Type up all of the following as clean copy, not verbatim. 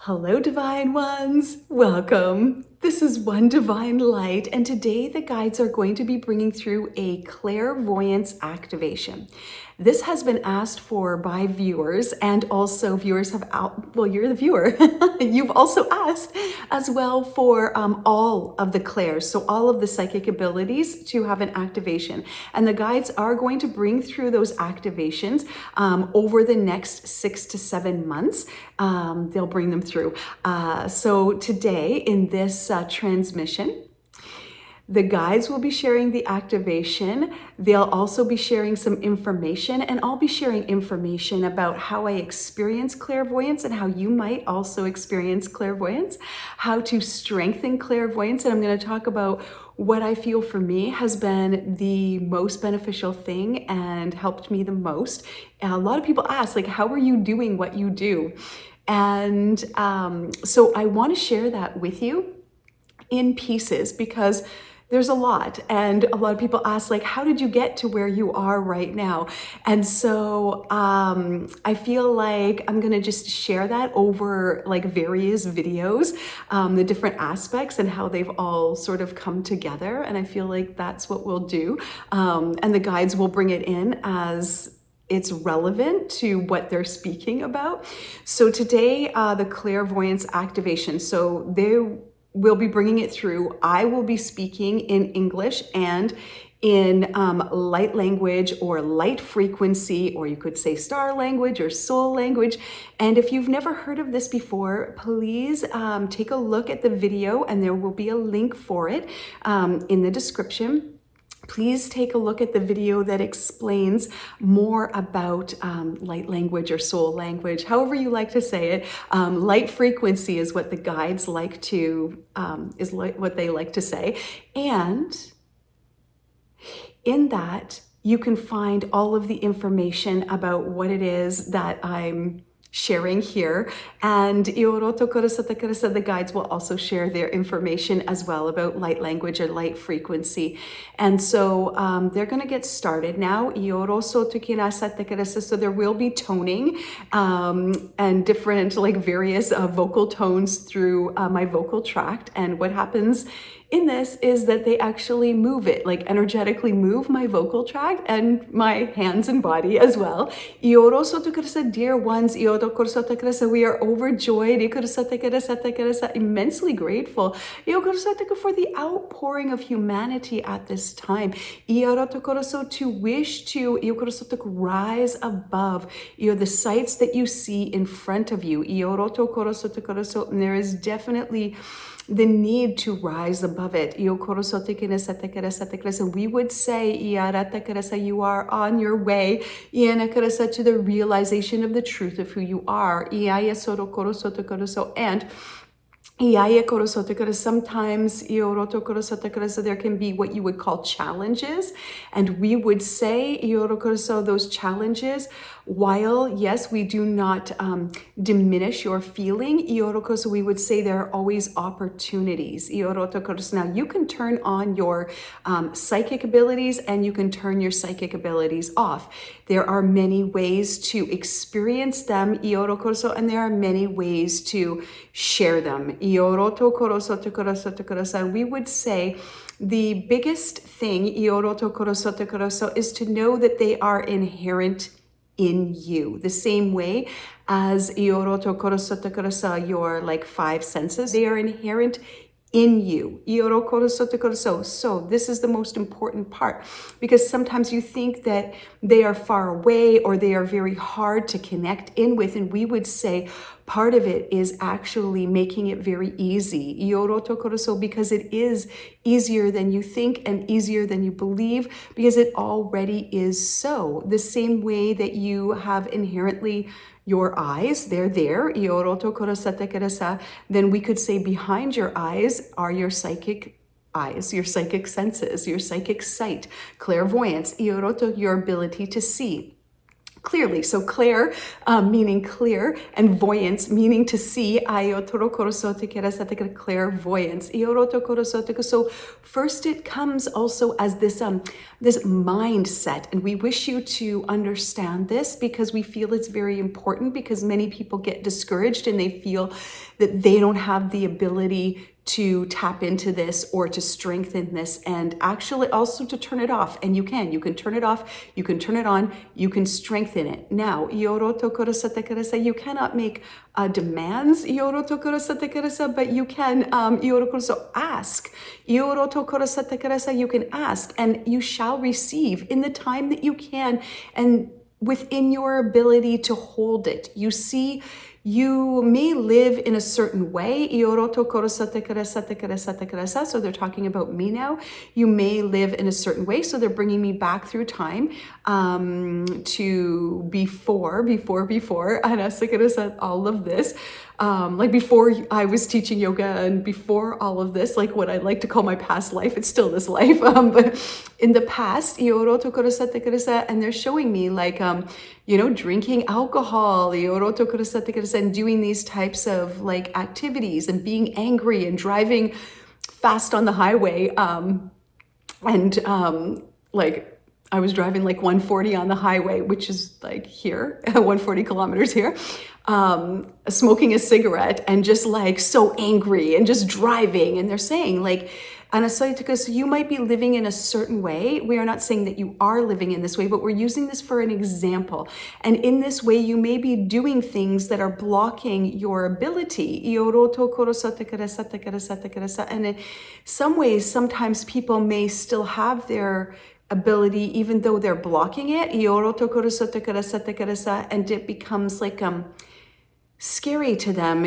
Hello, Divine Ones. Welcome. This is One Divine Light, and today the guides are going to be bringing through a clairvoyance activation. This has been asked for by viewers, and also viewers have well, you're the viewer. You've also asked as well for all of the clairs, so all of the psychic abilities to have an activation. And the guides are going to bring through those activations over the next 6 to 7 months. They'll bring them through. So today in this transmission, the guides will be sharing the activation. They'll also be sharing some information, and I'll be sharing information about how I experience clairvoyance and how you might also experience clairvoyance, how to strengthen clairvoyance. And I'm going to talk about what I feel for me has been the most beneficial thing and helped me the most. A lot of people ask, like, how are you doing what you do? And so I want to share that with you in pieces because there's a lot, and a lot of people ask, like, how did you get to where you are right now? And so I feel like I'm gonna just share that over like various videos, the different aspects and how they've all sort of come together. And I feel like that's what we'll do. And the guides will bring it in as it's relevant to what they're speaking about. So today, the clairvoyance activation. So we'll be bringing it through. I will be speaking in English and in light language or light frequency, or you could say star language or soul language. And if you've never heard of this before, please take a look at the video, and there will be a link for it in the description. Please take a look at the video that explains more about light language or soul language, however you like to say it. Light frequency is what the guides like to, what they like to say. And in that, you can find all of the information about what it is that I'm sharing here, and the guides will also share their information as well about light language or light frequency. And so they're going to get started now. So there will be toning and different, like, various vocal tones through my vocal tract. And what happens in this is that they actually move it, like energetically move my vocal tract and my hands and body as well. Dear ones, we are overjoyed, immensely grateful for the outpouring of humanity at this time. To wish to rise above the sights that you see in front of you. And there is definitely the need to rise above it. And we would say, you are on your way to the realization of the truth of who you are. And sometimes there can be what you would call challenges, and we would say those challenges, while yes, we do not diminish your feeling, we would say there are always opportunities. Now you can turn on your psychic abilities, and you can turn your psychic abilities off. There are many ways to experience them, and there are many ways to share them. We would say the biggest thing is to know that they are inherent in you, the same way as your like 5 senses. They are inherent in you. So this is the most important part, because sometimes you think that they are far away or they are very hard to connect in with, and we would say part of it is actually making it very easy. Because it is easier than you think and easier than you believe, because it already is so. The same way that you have inherently your eyes, they're there. Then we could say behind your eyes are your psychic eyes, your psychic senses, your psychic sight, clairvoyance, your ability to see. clearly. So clair, meaning clear, and voyance, meaning to see. Clairvoyance. So first it comes also as this mindset, and we wish you to understand this because we feel it's very important, because many people get discouraged and they feel that they don't have the ability to tap into this or to strengthen this, and actually also to turn it off. And you can turn it off, you can turn it on, you can strengthen it. Now, you cannot make demands, but you can ask. You can ask, and you shall receive in the time that you can and within your ability to hold it. You see, you may live in a certain way. So they're talking about me now. You may live in a certain way. So they're bringing me back through time to before, and all of this. Like before I was teaching yoga and before all of this, like what I like to call my past life, it's still this life, but in the past, and they're showing me like, drinking alcohol, and doing these types of like activities and being angry and driving fast on the highway. Like I was driving like 140 on the highway, which is like here, 140 kilometers here, smoking a cigarette and just like so angry and just driving. And they're saying like, because you might be living in a certain way. We are not saying that you are living in this way, but we're using this for an example. And in this way, you may be doing things that are blocking your ability. And in some ways, sometimes people may still have their ability, even though they're blocking it. And it becomes like scary to them,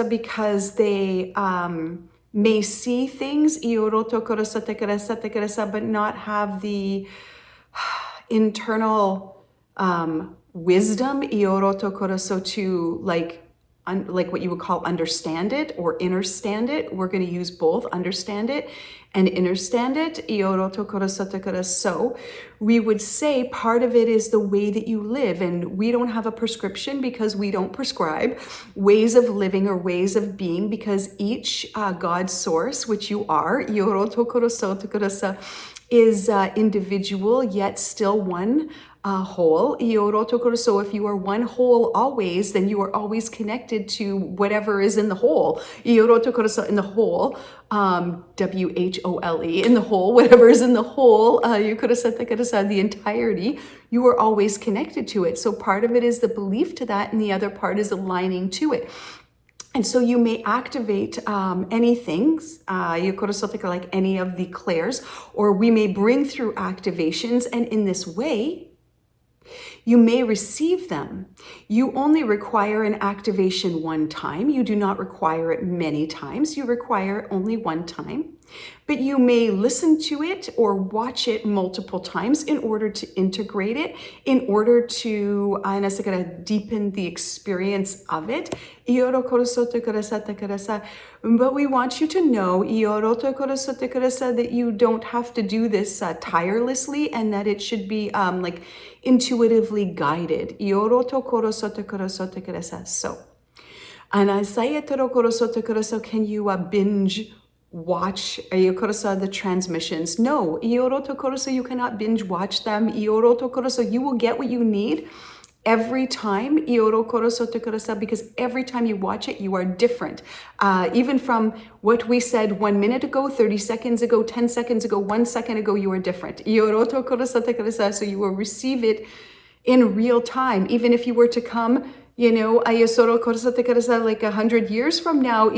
because they may see things, but not have the internal wisdom, to like what you would call understand it or understand it. We're going to use both, understand it and understand it. So we would say part of it is the way that you live, and we don't have a prescription because we don't prescribe ways of living or ways of being, because each God source, which you are, is individual yet still one whole. So if you are one whole always, then you are always connected to whatever is in the whole. In the whole, WHOLE, in the whole, whatever is in the whole, the entirety, you are always connected to it. So part of it is the belief to that, and the other part is aligning to it. And so you may activate anything, like any of the clairs, or we may bring through activations, and in this way, you may receive them. You only require an activation one time. You do not require it many times. You require it only one time. But you may listen to it or watch it multiple times in order to integrate it, in order to deepen the experience of it. But we want you to know that you don't have to do this tirelessly, and that it should be like intuitively guided. So, can you binge watch the transmissions? No, you cannot binge watch them. You will get what you need every time, because every time you watch it, you are different. Even from what we said 1 minute ago, 30 seconds ago, 10 seconds ago, 1 second ago, you are different. So you will receive it in real time. Even if you were to come, like 100 years from now, and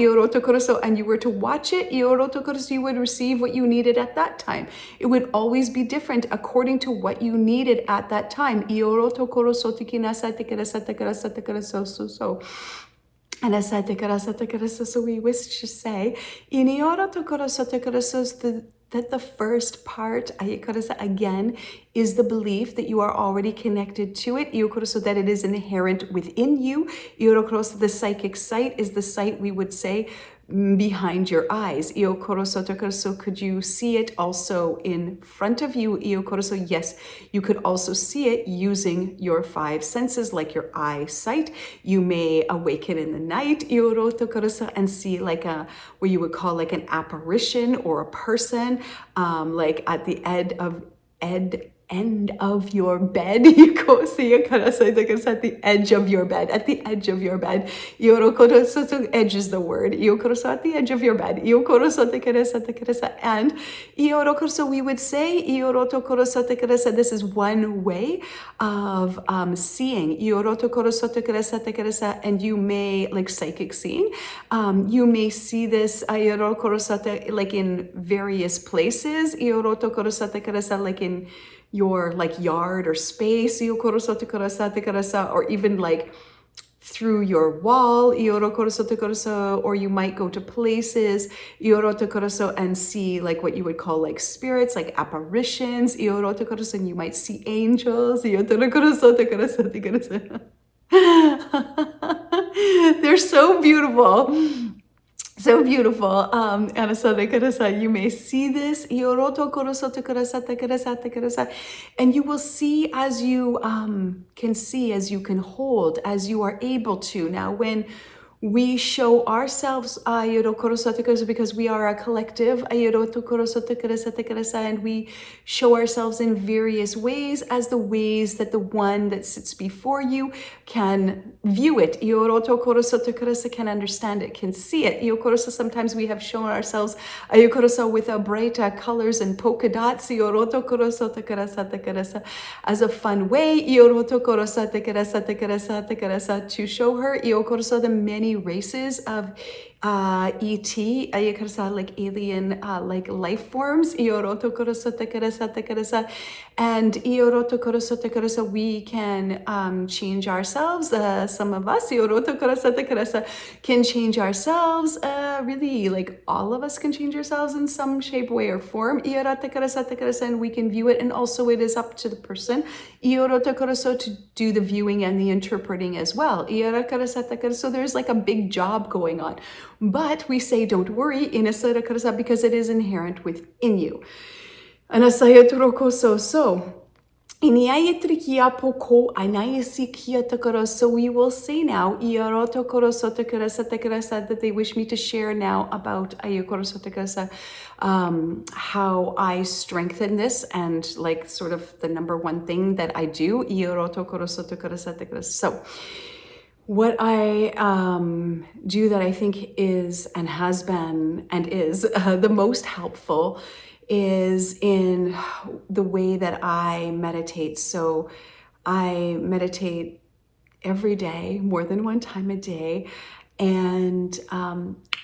you were to watch it, you would receive what you needed at that time. It would always be different according to what you needed at that time. So we wish to say, that the first part, again, is the belief that you are already connected to it, so that it is inherent within you. The psychic sight is the sight, we would say, behind your eyes. So could you see it also in front of you? Yes, you could also see it using your five senses, like your eyesight. You may awaken in the night and see like what you would call like an apparition or a person, like at the end of your bed. You go see a karasa at the edge of your bed, at the edge of your bed. So edge is the word. At the edge of your bed. And we would say this is one way of seeing. And you may, like psychic seeing, you may see this like in various places, like in your like yard or space, or even like through your wall, or you might go to places and see like what you would call like spirits, like apparitions, and you might see angels. They're so beautiful. So beautiful. You may see this, and you will see as you can see, as you can hold, as you are able to. Now, when we show ourselves, because we are a collective, and we show ourselves in various ways, as the ways that the one that sits before you can view it, can understand it, can see it. Sometimes we have shown ourselves with brighter colors and polka dots, as a fun way to show her the many races of ET, like alien like life forms, and we can change ourselves. Some of us can change ourselves. Really, like all of us can change ourselves in some shape, way, or form. And we can view it, and also it is up to the person to do the viewing and the interpreting as well. So there's like a big job going on. But we say, don't worry, because it is inherent within you. So we will say now that they wish me to share now about how I strengthen this, and like sort of the number one thing that I do. So what I do that I think is and has been and is the most helpful is in the way that I meditate. So I meditate every day, more than one time a day. And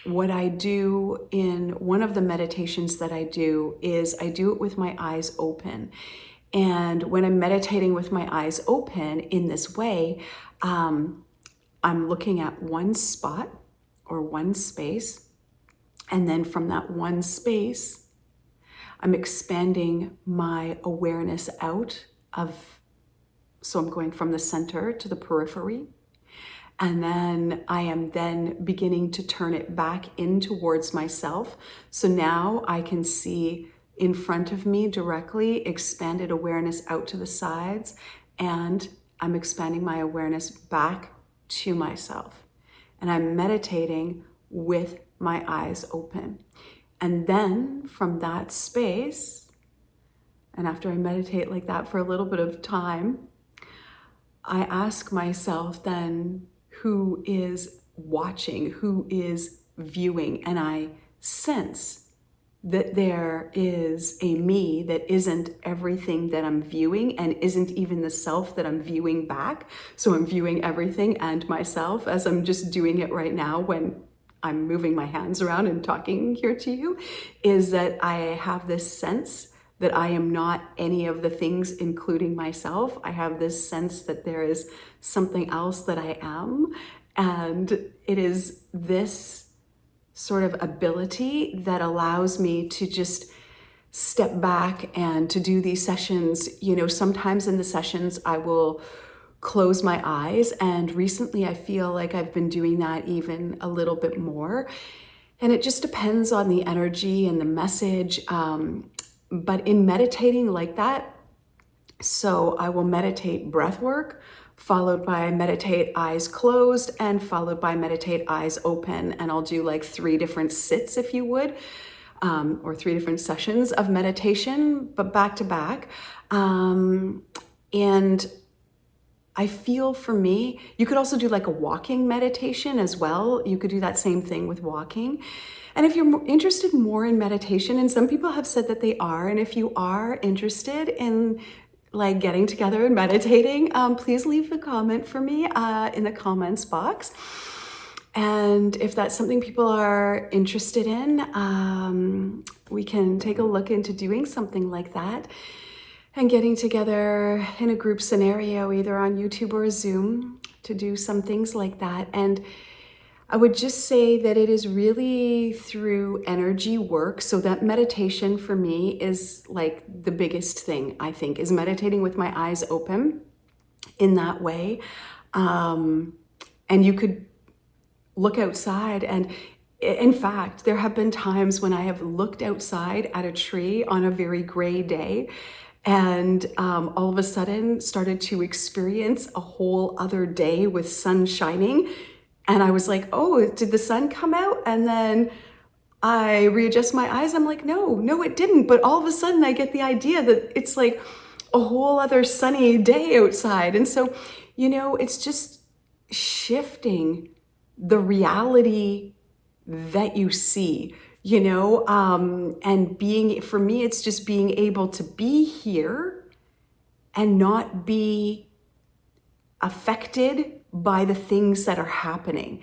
what I do in one of the meditations that I do is I do it with my eyes open. And when I'm meditating with my eyes open in this way, I'm looking at one spot or one space. And then from that one space, I'm expanding my awareness out of, so I'm going from the center to the periphery. And then I am then beginning to turn it back in towards myself. So now I can see in front of me directly, expanded awareness out to the sides, and I'm expanding my awareness back to myself. And I'm meditating with my eyes open. And then from that space, and after I meditate like that for a little bit of time, I ask myself then, who is watching, who is viewing? And I sense that there is a me that isn't everything that I'm viewing, and isn't even the self that I'm viewing back. So I'm viewing everything and myself, as I'm just doing it right now when I'm moving my hands around and talking here to you, is that I have this sense that I am not any of the things, including myself. I have this sense that there is something else that I am. And it is this sort of ability that allows me to just step back and to do these sessions. Sometimes in the sessions I will close my eyes, and recently I feel like I've been doing that even a little bit more. And it just depends on the energy and the message. But in meditating like that, so I will meditate breath work, followed by meditate eyes closed, and followed by meditate eyes open. And I'll do like 3 different sits, if you would, or 3 different sessions of meditation, but back to back. And I feel for me, you could also do like a walking meditation as well. You could do that same thing with walking. And if you're interested more in meditation, and some people have said that they are, and if you are interested in like getting together and meditating, please leave a comment for me in the comments box. And if that's something people are interested in, we can take a look into doing something like that and getting together in a group scenario, either on YouTube or Zoom, to do some things like that. And I would just say that it is really through energy work. So that meditation for me is like the biggest thing, I think, is meditating with my eyes open in that way. And you could look outside, and in fact, there have been times when I have looked outside at a tree on a very gray day and all of a sudden started to experience a whole other day with sun shining. And I was like, oh, did the sun come out? And then I readjust my eyes. I'm like, no, it didn't. But all of a sudden I get the idea that it's like a whole other sunny day outside. And so, it's just shifting the reality that you see, and for me, it's just being able to be here and not be affected by the things that are happening.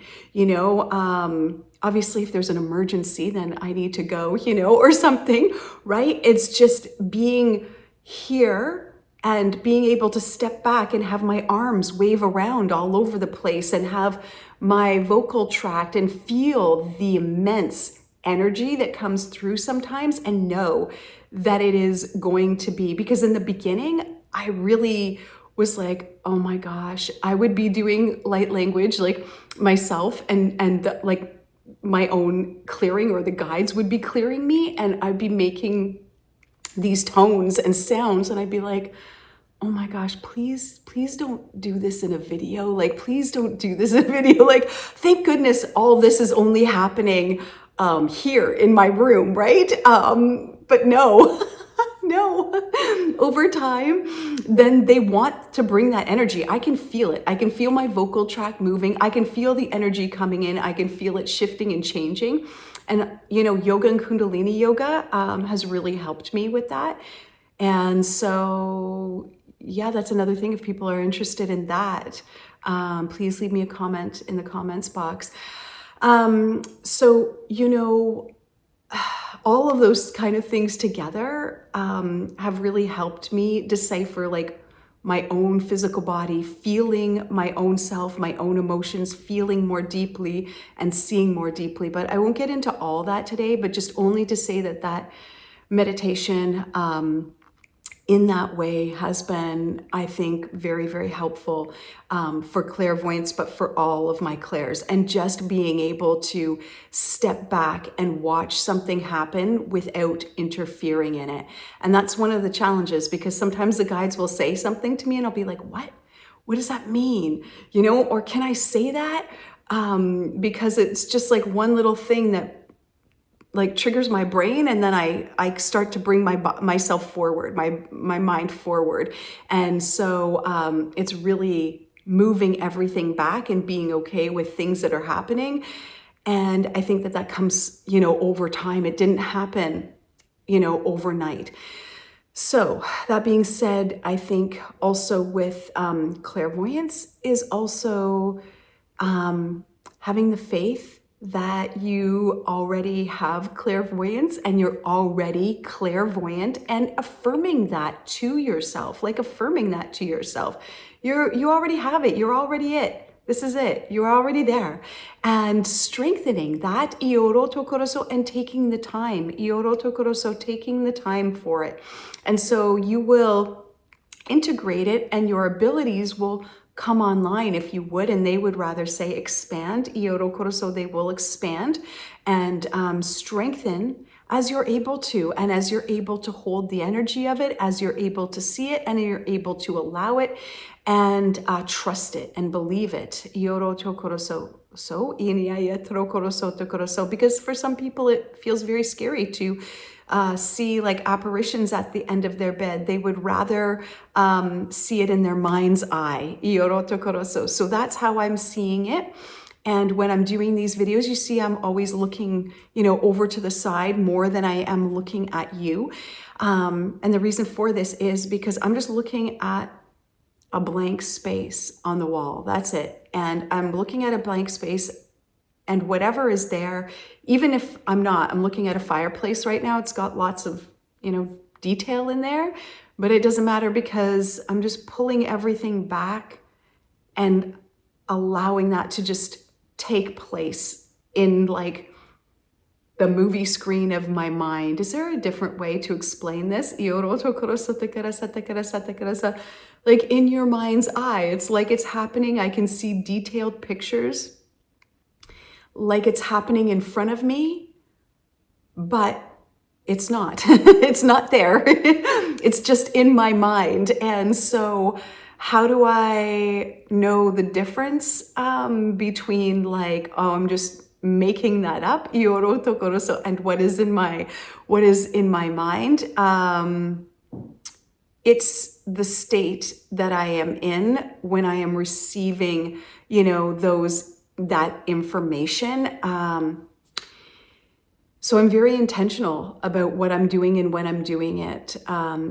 Obviously, if there's an emergency, then I need to go, or something, right? It's just being here and being able to step back and have my arms wave around all over the place and have my vocal tract and feel the immense energy that comes through sometimes, and know that it is going to be, because in the beginning, I really was like, oh my gosh, I would be doing light language like myself, and like my own clearing, or the guides would be clearing me, and I'd be making these tones and sounds, and I'd be like, oh my gosh, please don't do this in a video. Like, please don't do this in a video. Like, thank goodness all this is only happening here in my room, right? But no, no. Over time, then they want to bring that energy. I can feel it. I can feel my vocal tract moving. I can feel the energy coming in. I can feel it shifting and changing. And, yoga and Kundalini yoga has really helped me with that. And so, yeah, that's another thing. If people are interested in that, please leave me a comment in the comments box. So, all of those kind of things together have really helped me decipher like my own physical body, feeling my own self, my own emotions, feeling more deeply and seeing more deeply. But I won't get into all that today, but just only to say that meditation in that way has been, I think, very, very helpful for clairvoyance, but for all of my clairs, and just being able to step back and watch something happen without interfering in it. And that's one of the challenges, because sometimes the guides will say something to me and I'll be like, what? What does that mean? Or can I say that? Because it's just like one little thing that like triggers my brain, and then I start to bring myself forward, my mind forward. And so it's really moving everything back and being okay with things that are happening. And I think that comes, over time. It didn't happen, overnight. So that being said, I think also with clairvoyance is also having the faith that you already have clairvoyance and you're already clairvoyant, and affirming that to yourself, You already have it. You're already it. This is it. You're already there. And strengthening that ioro tokoroso and taking the time, taking the time for it. And so you will integrate it, and your abilities will come online if you would, and they would rather say expand, so they will expand and strengthen as you're able to, and as you're able to hold the energy of it, as you're able to see it, and you're able to allow it, and trust it and believe it. Because for some people it feels very scary to see like apparitions at the end of their bed. They would rather see it in their mind's eye. So that's how I'm seeing it. And when I'm doing these videos, you see I'm always looking, over to the side more than I am looking at you. And the reason for this is because I'm just looking at a blank space on the wall. That's it. And I'm looking at a blank space, and whatever is there, even if I'm looking at a fireplace right now. It's got lots of, detail in there, but it doesn't matter because I'm just pulling everything back and allowing that to just take place in like the movie screen of my mind. Is there a different way to explain this? Like in your mind's eye, it's like it's happening. I can see detailed pictures, like it's happening in front of me, but it's not. It's not there. It's just in my mind. And so how do I know the difference between like, oh, I'm just making that up, and what is in my mind? It's the state that I am in when I am receiving, that information. So I'm very intentional about what I'm doing and when I'm doing it.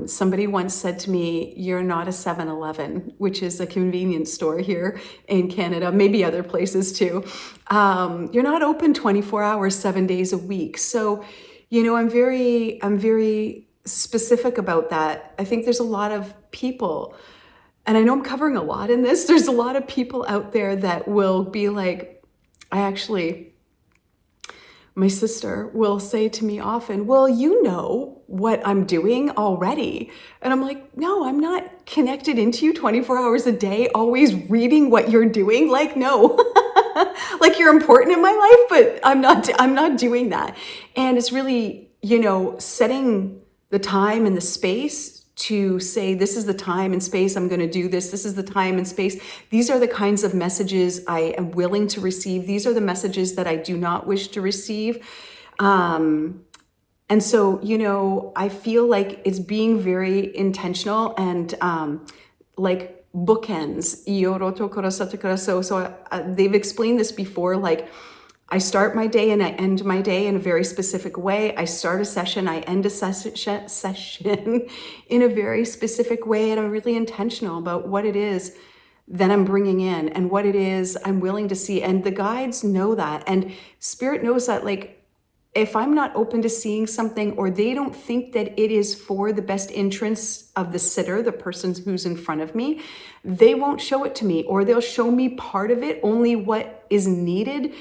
Somebody once said to me, you're not a 7-Eleven, which is a convenience store here in Canada, maybe other places too. You're not open 24 hours, 7 days a week. So, I'm very specific about that. I think there's a lot of people, and I know I'm covering a lot in this, there's a lot of people out there that will be like, my sister will say to me often, well, you know what I'm doing already. And I'm like, no, I'm not connected into you 24 hours a day, always reading what you're doing. Like, no, like you're important in my life, but I'm not doing that. And it's really, setting the time and the space to say, this is the time and space I'm going to do this. This is the time and space. These are the kinds of messages I am willing to receive. These are the messages that I do not wish to receive. And so, I feel like it's being very intentional and like bookends. So they've explained this before, like, I start my day and I end my day in a very specific way. I start a session, I end a session in a very specific way. And I'm really intentional about what it is that I'm bringing in and what it is I'm willing to see. And the guides know that. And Spirit knows that, like, if I'm not open to seeing something, or they don't think that it is for the best interests of the sitter, the person who's in front of me, they won't show it to me, or they'll show me part of it, only what is needed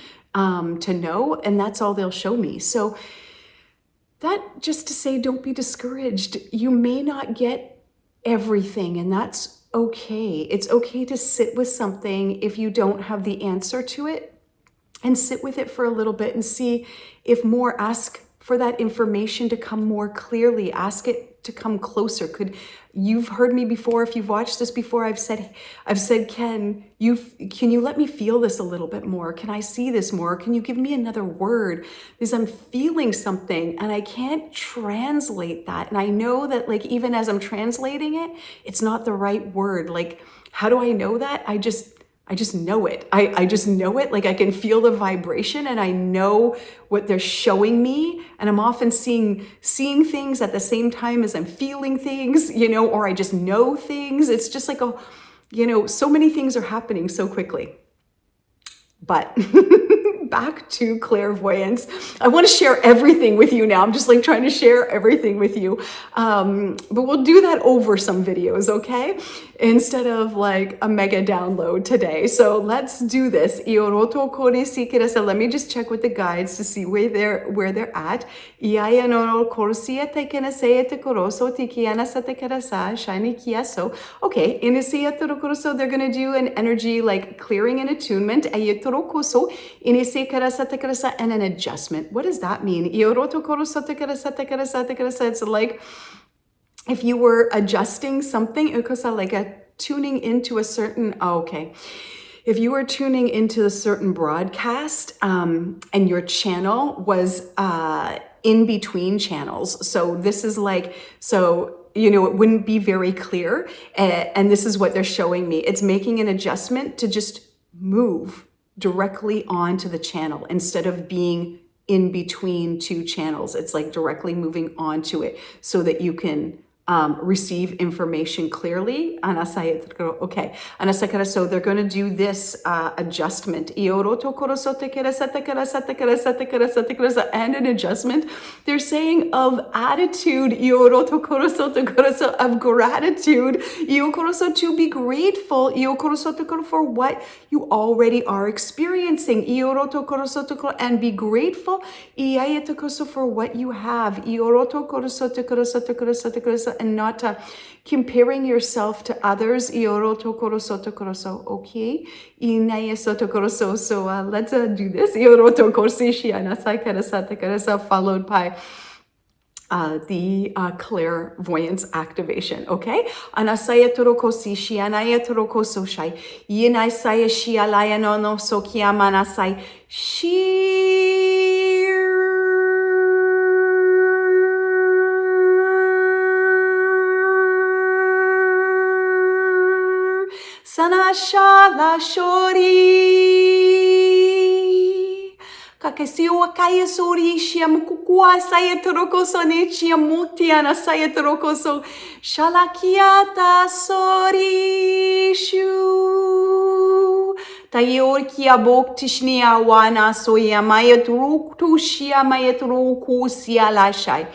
to know, and that's all they'll show me. So that just to say, don't be discouraged. You may not get everything, and that's okay. It's okay to sit with something if you don't have the answer to it, and sit with it for a little bit and see if more, ask for that information to come more clearly, ask it to come closer. You've heard me before, if you've watched this before, I've said, can you let me feel this a little bit more? Can I see this more? Can you give me another word? Because I'm feeling something and I can't translate that. And I know that, like, even as I'm translating it, it's not the right word. Like, how do I know that? I just know it. I just know it. Like, I can feel the vibration and I know what they're showing me. And I'm often seeing things at the same time as I'm feeling things, or I just know things. It's just like, so many things are happening so quickly. But welcome back to Clairvoyance. I want to share everything with you now. I'm just like trying to share everything with you. But we'll do that over some videos, okay? Instead of like a mega download today. So let's do this. Let me just check with the guides to see where they're at. Okay, they're gonna do an energy like clearing and attunement, and an adjustment. What does that mean? It's like if you were adjusting something, like a tuning into a certain, if you were tuning into a certain broadcast and your channel was in between channels. So this is like, it wouldn't be very clear. And this is what they're showing me. It's making an adjustment to just move directly onto the channel instead of being in between two channels. It's like directly moving onto it so that you can receive information clearly. Okay, so they're going to do this adjustment and an adjustment. They're saying of attitude, of gratitude, to be grateful for what you already are experiencing, and be grateful for what you have, and not comparing yourself to others. Okay? So let's do this. Followed by the clairvoyance activation. Okay? Anasaya torokosi shianaya torokoso shai. Yinaisaya shialaya no no sokiamanasai. Sanashala shori kakesiwa kaya sori shiamukukua sayatoroko nechia mutiana sayatoroko shalakiata sori shu tayor kia bok tishnia wana soya mayatruku shia mayatruku sialashai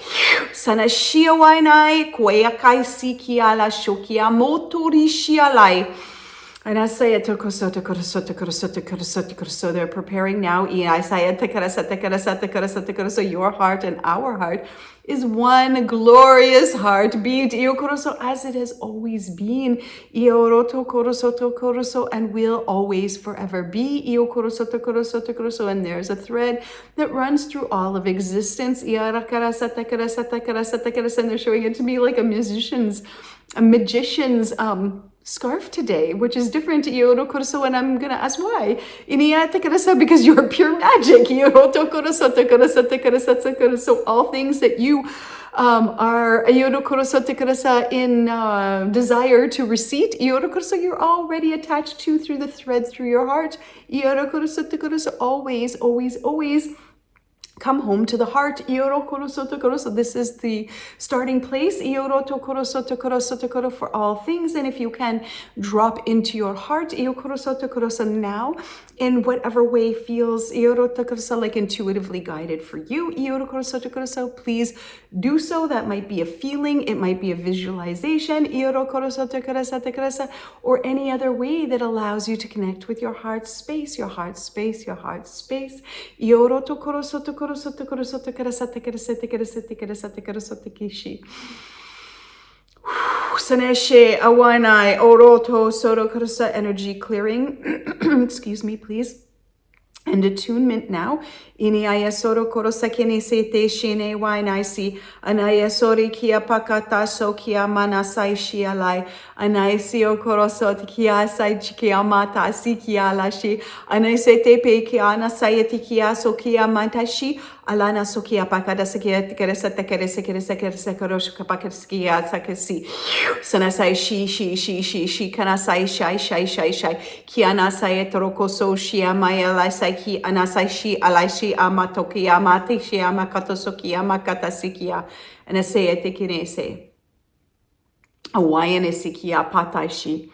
sanashia wainai koyakai sikiala shokia motori shialai. And I say it, so they're preparing now. So your heart and our heart is one glorious heartbeat, as it has always been, and will always forever be. And there's a thread that runs through all of existence. And they're showing it to me like a magician's scarf today, which is different, and I'm gonna ask why. Because you're pure magic. So all things that you are in desire to receive, you're already attached to through the thread through your heart. Always, always, always come home to the heart. This is the starting place for all things. And if you can drop into your heart now in whatever way feels like intuitively guided for you, please do so. That might be a feeling, it might be a visualization, or any other way that allows you to connect with your heart space, your heart space, your heart space. Saneshe awanai oroto soto energy clearing. Excuse me, please. And attunement now. Iniaya soro korosakene sete shine wainaisi. Anaya sori kia pakata so kia manasai shialai. Anaisio korosot kia sai chikia mata si kia lashi. Anaisete pe kia anasayeti kia so kia mantashi. Alana sokia pakada sakia keresa korosh kapakaskia sakasi. Sanasai shi kanasai shai. Kianasai torokoso shiamaya lasai ki anasai shi alaishi amatoki amati shi amakatosoki amakatasikia. And I say etekinese. Hawaiian isikia pataishi.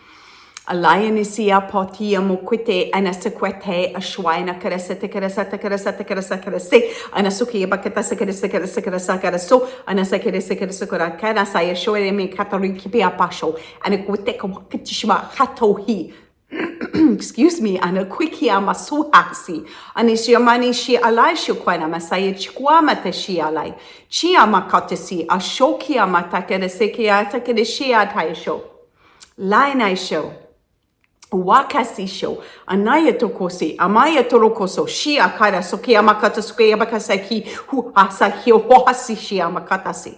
Alionisia potia moquite anasequete ashwina carasete carasata carasata carasate anasuki bakata sacarasacaraso anasacarasacarasacora canasaya shoe me catarikipia pasho and a quiteka wakitishma hatohi. Excuse me, ana kwikia masuhasi, anishiamani shi alai shukwana masaya chikwama teshi alai, chia makatesi, ashokia matakeresekia takedeshia taisho, lainai show. Wakasi show, anaya tokosi, amaya torokoso, shia kara soki amakata suke abakasaki, hu asaki wasi shia makatasi.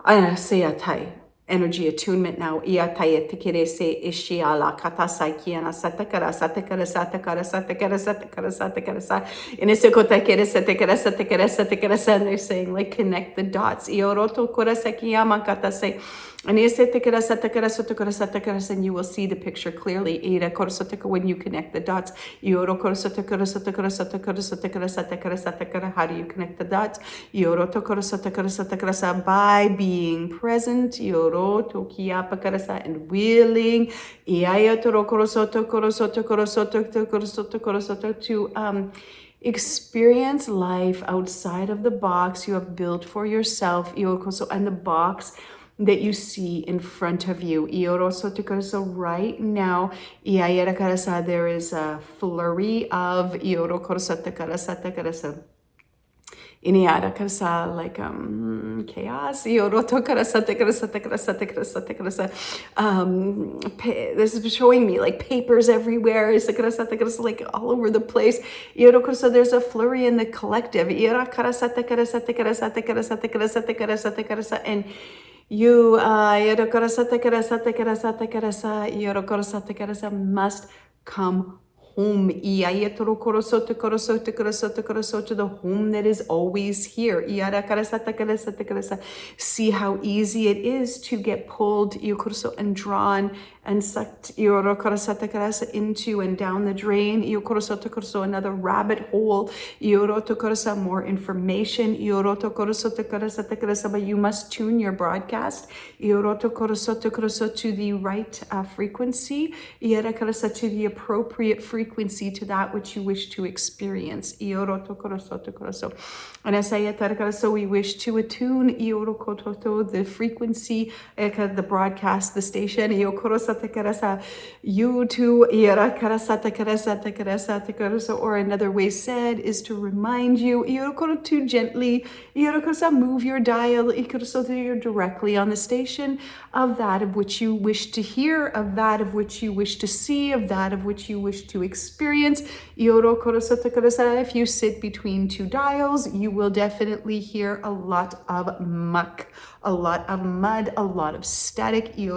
Anaseatai. Energy attunement now. Iataya tikirese ishiala katasai kiana satakara satakara satakara satakara satakara satakara sa. Inesekota kirese tekara satakara satakara sa. And they're saying like connect the dots. Ioroto korasaki yama katase. And you will see the picture clearly. When you connect the dots, how do you connect the dots? By being present and willing to experience life outside of the box you have built for yourself, and the box that you see in front of you. So right now, there is a flurry of like chaos. This is showing me like papers everywhere, like all over the place. So there's a flurry in the collective. And you must come home. To the home that is always here. See how easy it is to get pulled and drawn and sucked into and down the drain. Another rabbit hole. More information. But you must tune your broadcast to the right frequency, to the appropriate frequency to that which you wish to experience. So we wish to attune the frequency, the broadcast, the station, you to, or another way said is to remind you to gently move your dial so that you're directly on the station of that of which you wish to hear, of that of which you wish to see, of that of which you wish to experience. If you sit between two dials, you will definitely hear a lot of muck, a lot of mud, a lot of static, and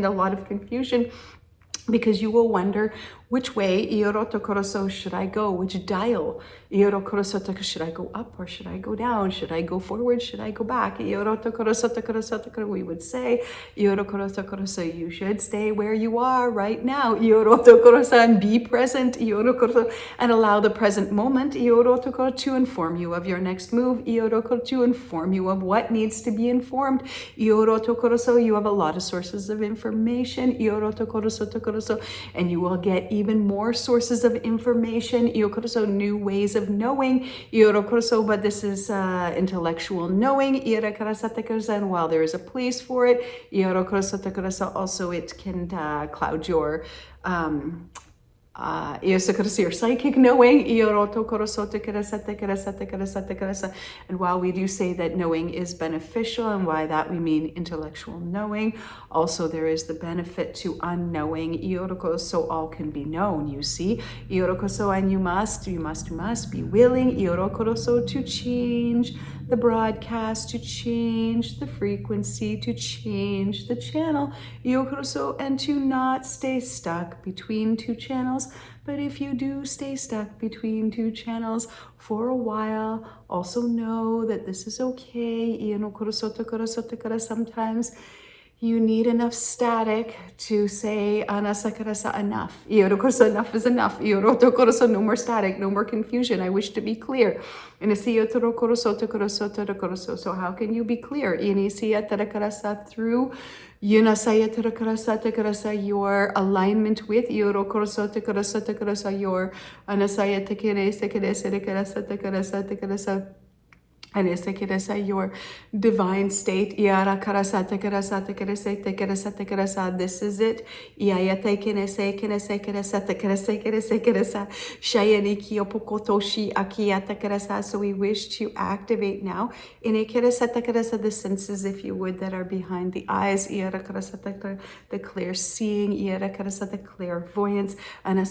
a lot of confusion, because you will wonder which way should I go, which dial should I go up or should I go down, should I go forward, should I go back. We would say you should stay where you are right now and be present and allow the present moment to inform you of your next move, to inform you of what needs to be informed. You have a lot of sources of information, and you will get even more sources of information, new ways of knowing, but this is intellectual knowing, and while there is a place for it, also it can cloud your your psychic knowing. And while we do say that knowing is beneficial, and by that we mean intellectual knowing, also there is the benefit to unknowing, so all can be known, you see. And you must be willing to change the broadcast, to change the frequency, to change the channel, and to not stay stuck between two channels. But if you do stay stuck between two channels for a while, also know that this is okay. Sometimes You need enough static to say anasakarasa enough. Iorokorsa enough is enough. Iorotokoroso no more static, no more confusion. I wish to be clear. So how can you be clear? Through your alignment with your and your divine state. This is it. So we wish to activate now the senses, if you would, that are behind the eyes. The clear seeing, the clairvoyance, and the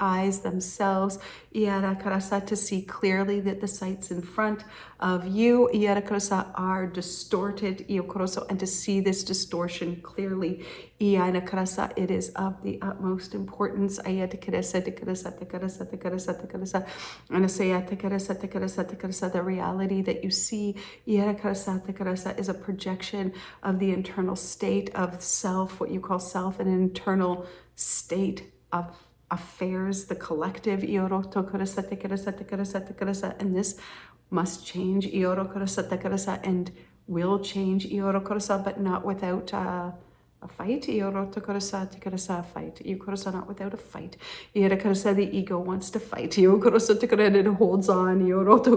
eyes themselves to see clearly that the sights in front of you are distorted, and to see this distortion clearly. It is of the utmost importance. The reality that you see is a projection of the internal state of self, what you call self, an internal state of affairs, the collective, and this must change, and will change, but not without a fight. Fight. Not without a fight. The ego wants to fight. It holds on. Holds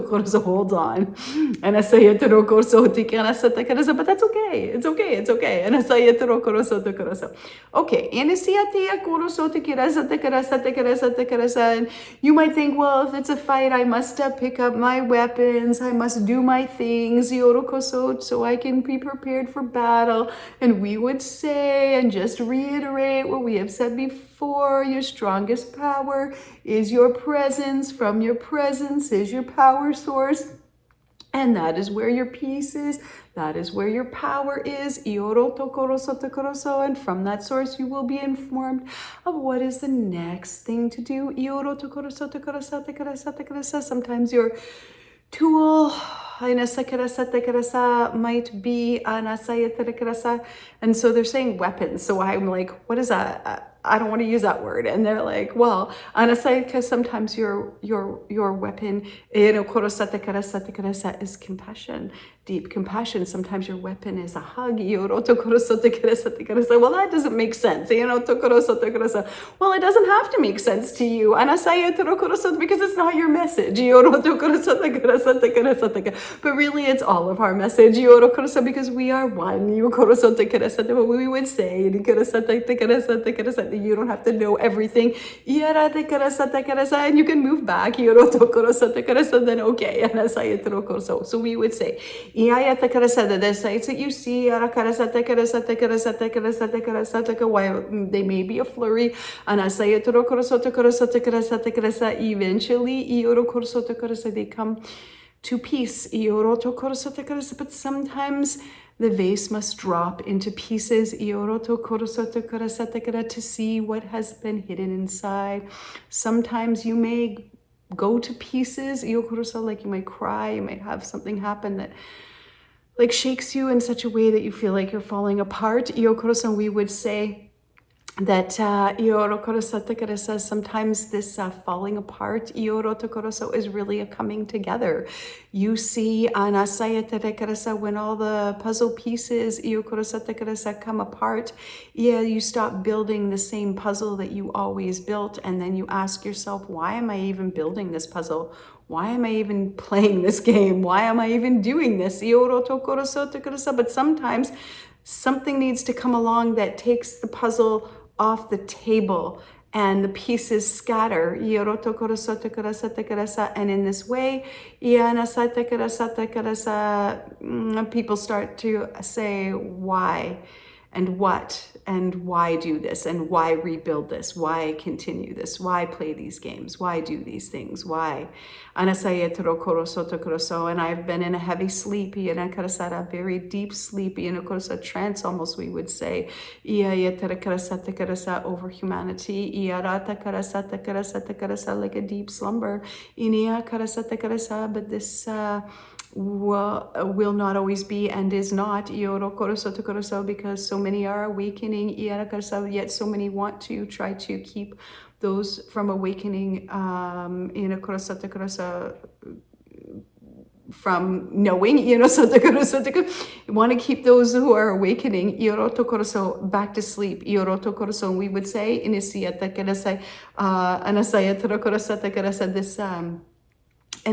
on. And I say it, but that's okay. It's okay. It's okay. And I say it, okay. And you might think, well, if it's a fight, I must pick up my weapons. I must do my things, so I can be prepared for battle. And we would say, and just reiterate what we have said before, your strongest power is your presence. From your presence is your power source. And that is where your peace is. That is where your power is. And from that source, you will be informed of what is the next thing to do. Sometimes your tool might be, and so they're saying weapons. So I'm like, what is that? I don't want to use that word. And they're like, well, because sometimes your weapon, is compassion, deep compassion. Sometimes your weapon is a hug. Well, that doesn't make sense. Well, it doesn't have to make sense to you, because it's not your message. But really, it's all of our message, because we are one. We would say, you don't have to know everything, and you can move back, then okay. So we would say, the sights that you see, while they may be a flurry, eventually they come to peace. But sometimes the vase must drop into pieces to see what has been hidden inside. Sometimes you may go to pieces, like you might cry, you might have something happen that like shakes you in such a way that you feel like you're falling apart. We would say that sometimes this falling apart is really a coming together. You see when all the puzzle pieces come apart, you stop building the same puzzle that you always built, and then you ask yourself, why am I even building this puzzle? Why am I even playing this game? Why am I even doing this? But sometimes something needs to come along that takes the puzzle off the table and the pieces scatter. And in this way, people start to say, why? And what? And why do this? And why rebuild this? Why continue this? Why play these games? Why do these things? Why? And I've been in a heavy sleep, a very deep sleep, a trance almost, we would say, over humanity, like a deep slumber. But this will not always be and is not because so many are awakening, yet so many want to try to keep those from awakening from knowing, you want to keep those who are awakening back to sleep. And we would say, this and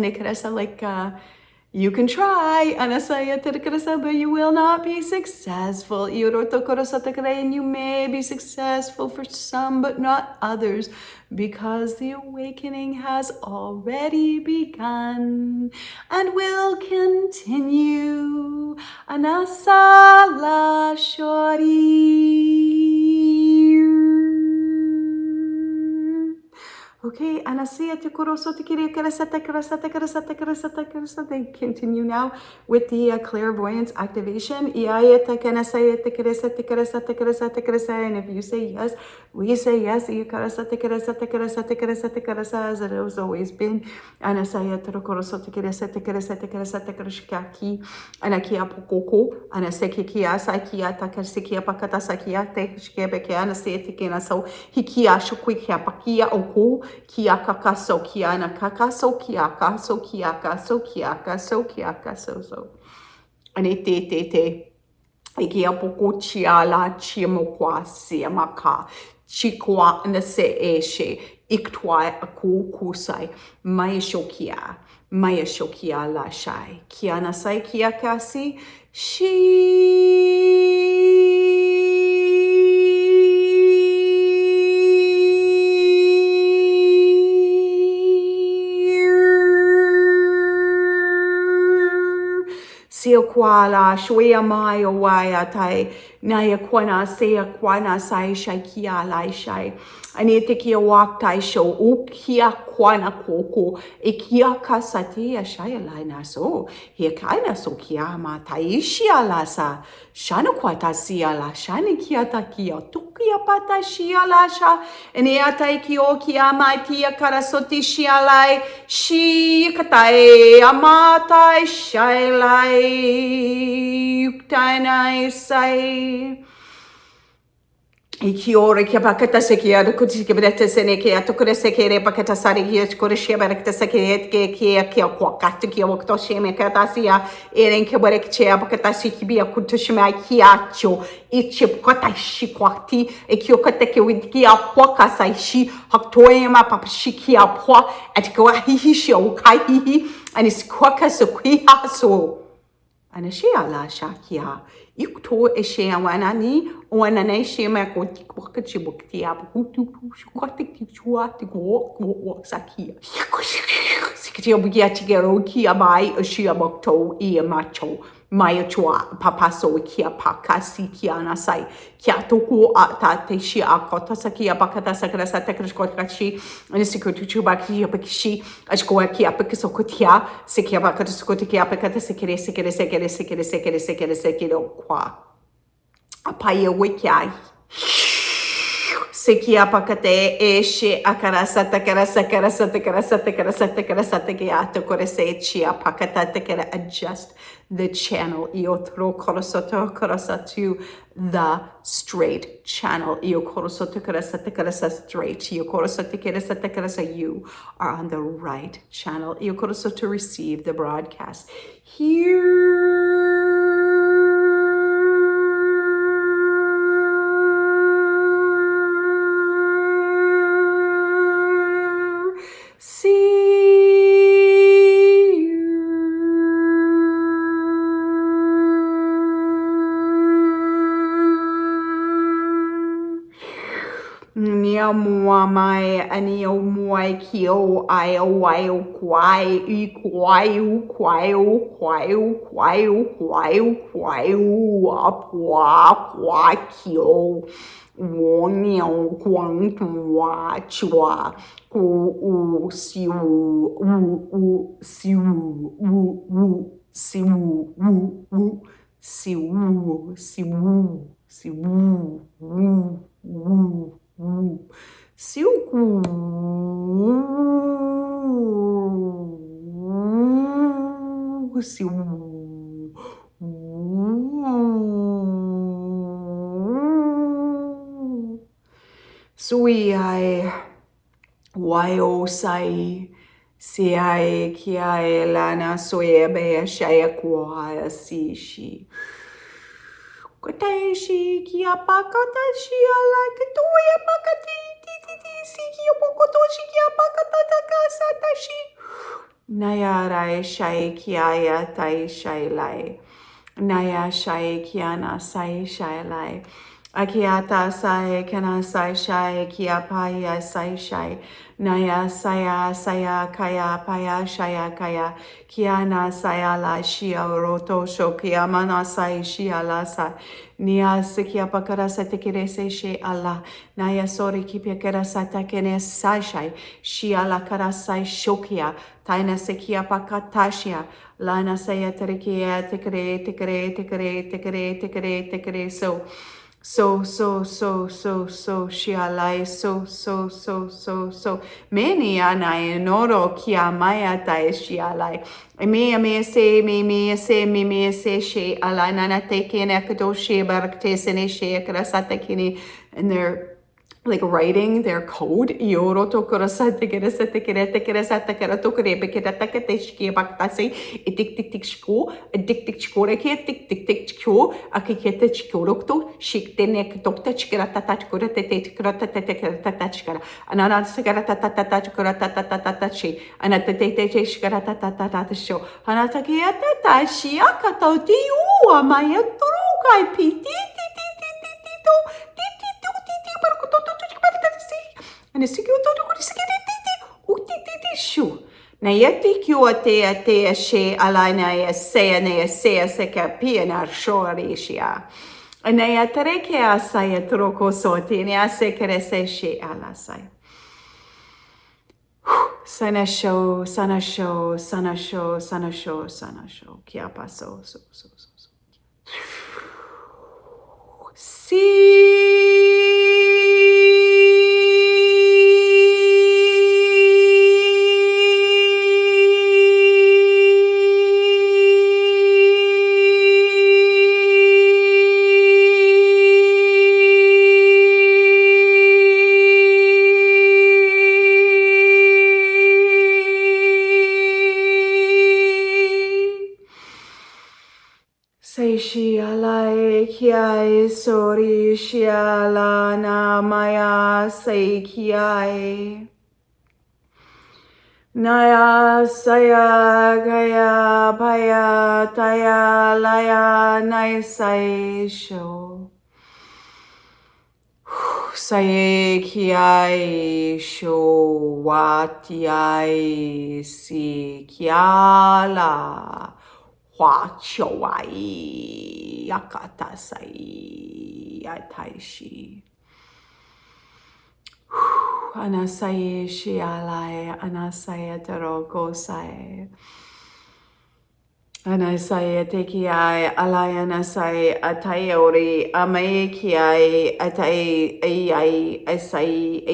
it could also like you can try, but you will not be successful. And you may be successful for some, but not others, because the awakening has already begun and will continue. Anasala Shori. Okay, they continue now with the clairvoyance activation. And if you say yes, we say yes. As it has always been. Anakia pokoko, anasekia sakia takasikia pakata sakia tekshkebekia anasetikina so hikia shuquikia pakia oku kia kakaso kia na kakaso kiaka so kiaka so kiaka so kiaka so anete ikia poko chiala chimokwa siamaka chikwa nase eshe iktwa akukusai maishokia Maya Shokia Lashai. Kiana Sai Kia Kasi. Sia Kuala, Shwea Maya Waya Tai, Naya Kwana, Sea Kwana Sai Shai Kia Lai Shai. Anete kia wak tai show ukia kwana koko ikia kasati ashaya laina so here kaina so kia ma taishia lasa shana kwata sia la shani kia takia tukia pata shia lasha ene atai kio kia ma tia karasoti shia lai shi katai amata shai lai yuktaina sai Ikiore kia pakata sekia de kuti kia berete sene kia tokore sekere pakata sari kia kore shia berekta sekere kia kwa katu kia wakto sheme kata sia eren kia berek chia pakata sikibia kuto shema kia cho ichip kota shi kwati ikio kata kia wikia kwa kasai shi haktoema papashi kia pwa atikwa hihi shia ukai hihi anis kwa kasa kuiha so Anashia la shakia. Ikto eshea wanani, wanane shema kotikwakachibukti abutu, shukwatikichua, sakia. Sikia bugia tigero kia bai, ashia bokto, ia macho. Maya chua, papaso, kia pakasi, kia nasai, kia toku ata shi akota sakia bakata sakara satakashkotashi, and the secret to baki apakishi, ashkoa kia pakisokotia, sikia bakata sokotia pakata sekere kwa. Apaya wikia. Sekia pakate eshe akarasa takarasa korese chia pakata takara adjust the channel iotro korosoto korasa to the straight channel io korosoto korasa straight io korosoto korasa you are on the right channel io korosoto to receive the broadcast here. Nia mua mai anio muai kio ai o wai o kwai I kwai u kwai u kwai u kwai u kwai u kwai u apua kwa kio wonio kwang tua chua ku u siu u siu u siu u siu siu siu si sui ai wai sai si ai ki ai lana soe be shaya kwa si shi kotai shi ki apakata shi ala kitoya pakati ti si ki opokoto shi ki apakata takasata shi Naya shai kiaya tai shai lai. Naya shai kiana sai shai lai. Akiata sai kana sai shai kia paya sai shai. Naya saya kaya paya shaya kaya. Kiana saya la shia roto sho kiamana sai shia la sai. Nia sikia pakara sa tekere se she ala. Naya sori kipia kera sa takene sai shai. Shia la kara sai shokia. Taina sekia pakatashia. Lana saya terekia tekere. So. Shialai so. Many anai noro kia maya tai shialai. Me se she alana teke nakato she barakte sene she krasata kini and they're like writing their code. Yoro to korosate keresate kera to kerebe kerata keteshki baktase tik shko tik shkoreke tik shko akikete shkorokto shiktenek dokta chkerata tachkorate tekrata tekrata chkara anana sigarata tata shi anatete shkarata tata show anatakiata tashia katoti u amaya turukai piti and a secure shu. Na yeti kua te she alana se seka na shorishia. And I atareke asaya troko soti and I se kerese she alasai. Sana show. Kia paso so. Kiai sori shiala na maya sei kiai naya saya gaya paya taya laya nai sai sho sai kiai sho watiai si kiala Huachowai Yakatasai Ataishi Anasai Shialai Anasaya Taroko Sai Anasaya Tekiai Alayanasai Atayori Amaekiai Atai Ai Asai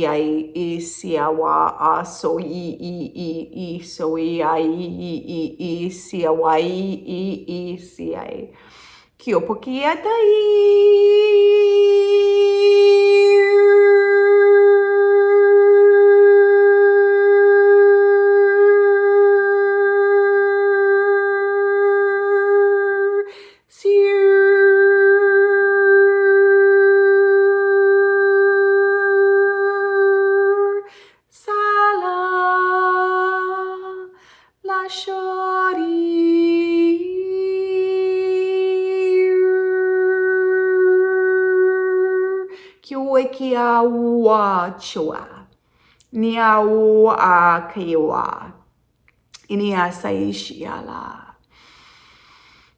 Ai Isiawa Aso I so I Siawai I Kia chua. Niau a kiwa. Inia saishiala.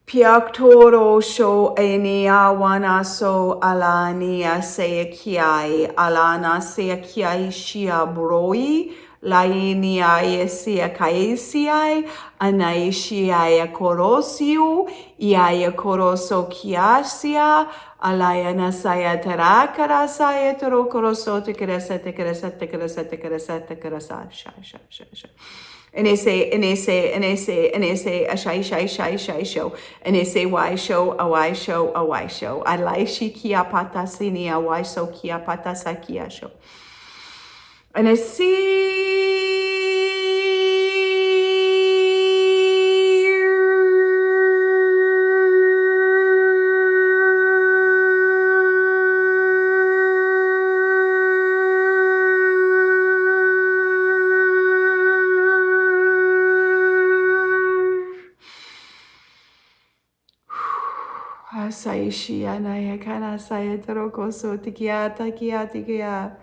Piaktoro sho enia wana so alania sea kiai. Alana sea kiai shia broi. Lainia esia kaesiai. Anaishiai korosio. Iaia koroso kiasia. Alaya nasaya tarakara saya torokoroso tekeresa tekeresa tekeresa tekeresa tekeresa sha sha sha sha. And they say, ashai shai shai shai show. And they say, why show, a why show, a why show. Alai shi kia pata sini, a why so kia pata sakia show. And I see. Asaishi anaya kana saya terokoso tikia takia tikia.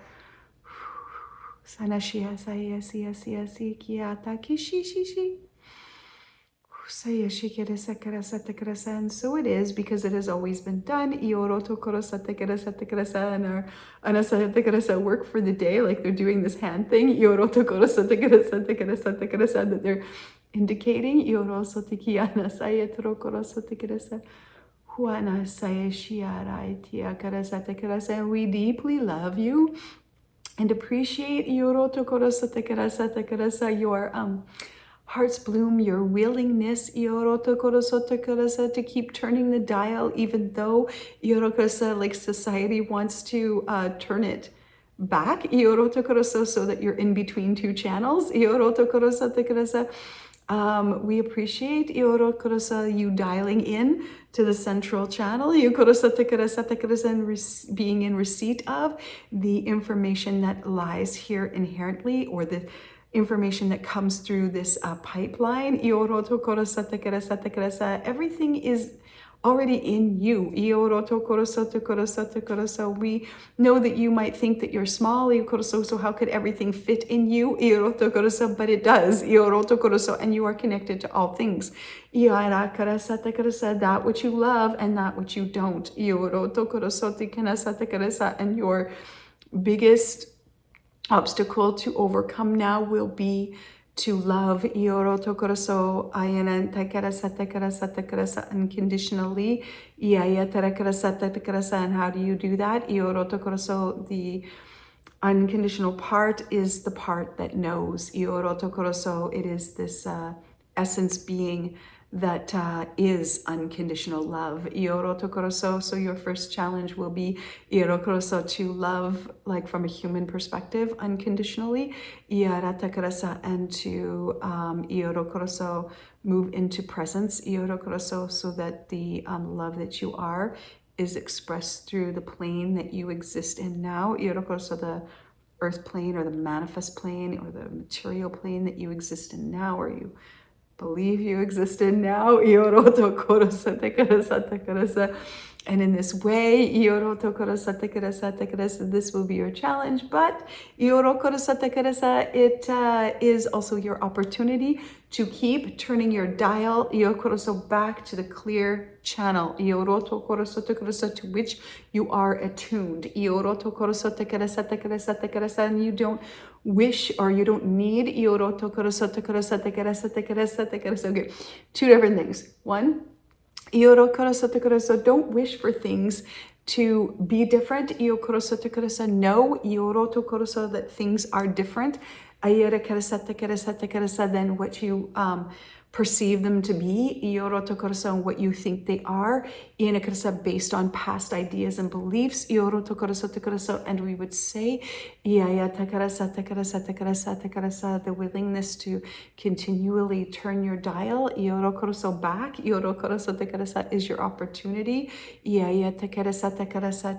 Sanashia saya sia sia si kia takishi shishi. Saya shikeresa keresa tekeresa. And so it is because it has always been done. Ioroto korosa tekeresa tekeresa and our anasa tekeresa work for the day, like they're doing this hand thing. Ioroto korosa tekeresa tekeresa tekeresa that they're indicating. Ioroso tikiana saya terokorosa tekeresa. And we deeply love you and appreciate your heart's bloom, your willingness to keep turning the dial, even though like society wants to turn it back, so that you're in between two channels. We appreciate you dialing in to the central channel, and being in receipt of the information that lies here inherently, or the information that comes through this pipeline. Everything is already in you. We know that you might think that you're small, so how could everything fit in you? But it does. And you are connected to all things. That which you love and that which you don't. And your biggest obstacle to overcome now will be to love unconditionally. And how do you do that? The unconditional part is the part that knows. It is this essence being that is unconditional love. So your first challenge will be to love, like from a human perspective, unconditionally, and to move into presence, so that the love that you are is expressed through the plane that you exist in now, the earth plane or the manifest plane or the material plane that you exist in now, or you believe you exist in now. And in this way, this will be your challenge, but it is also your opportunity to keep turning your dial back to the clear channel to which you are attuned. And you don't wish, or you don't need. Okay, two different things. One, don't wish for things to be different. Know that things are different than what you perceive them to be, and what you think they are, based on past ideas and beliefs. And we would say, the willingness to continually turn your dial back is your opportunity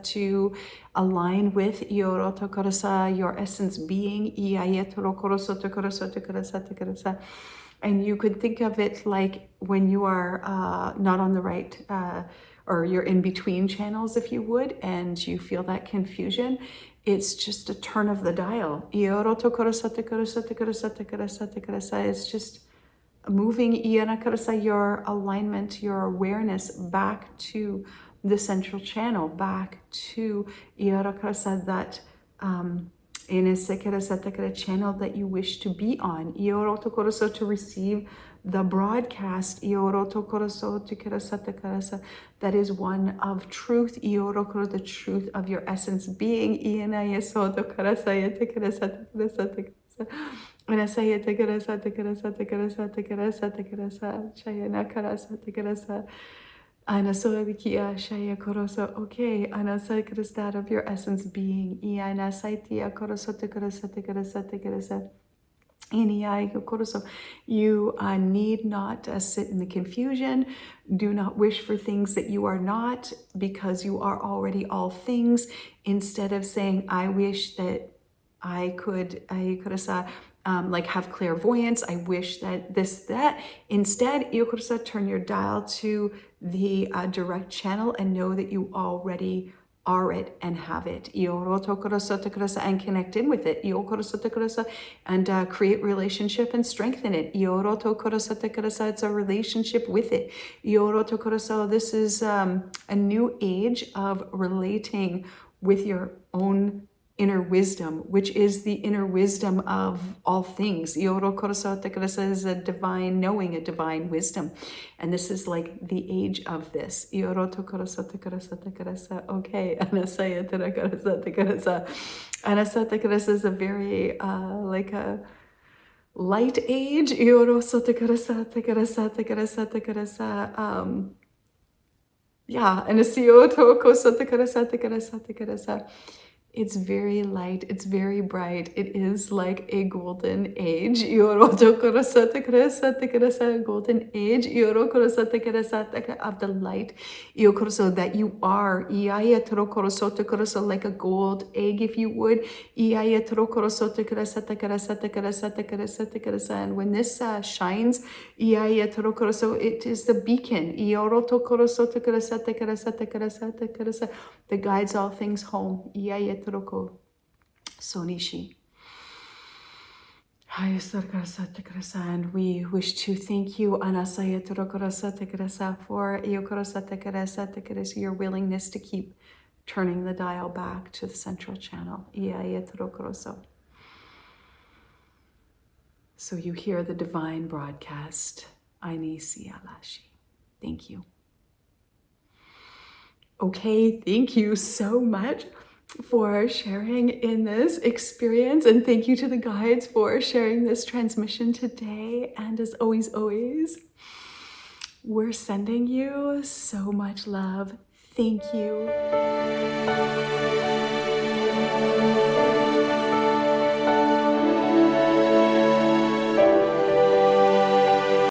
to align with your essence being. And you could think of it like when you are not on the right, or you're in between channels, if you would, and you feel that confusion. It's just a turn of the dial. It's just moving your alignment, your awareness back to the central channel, back to that in a channel that you wish to be on, to receive the broadcast that is one of truth, the truth of your essence being. Anasolikia Shaya Koroso, okay, Anasakras that of your essence being. Iana Saitia Koroso Tekarasa. You need not sit in the confusion. Do not wish for things that you are not, because you are already all things. Instead of saying, I wish that I could like have clairvoyance, I wish that this, that. Instead, turn your dial to the direct channel and know that you already are it and have it. And connect in with it. And create relationship and strengthen it. It's a relationship with it. This is a new age of relating with your own inner wisdom, which is the inner wisdom of all things. Is a divine knowing, a divine wisdom. And this is like the age of this. Okay. Anasaya is a very like a light age. Yeah, and it's very light, it's very bright. It is like a golden age. Golden age of the light. So that you are like a gold egg, if you would. And when this shines, it is the beacon that guides all things home. Sonishi. And we wish to thank you, for your willingness to keep turning the dial back to the central channel. So you hear the divine broadcast. Thank you. Okay, thank you so much for sharing in this experience, and thank you to the guides for sharing this transmission today. And as always, we're sending you so much love. Thank you.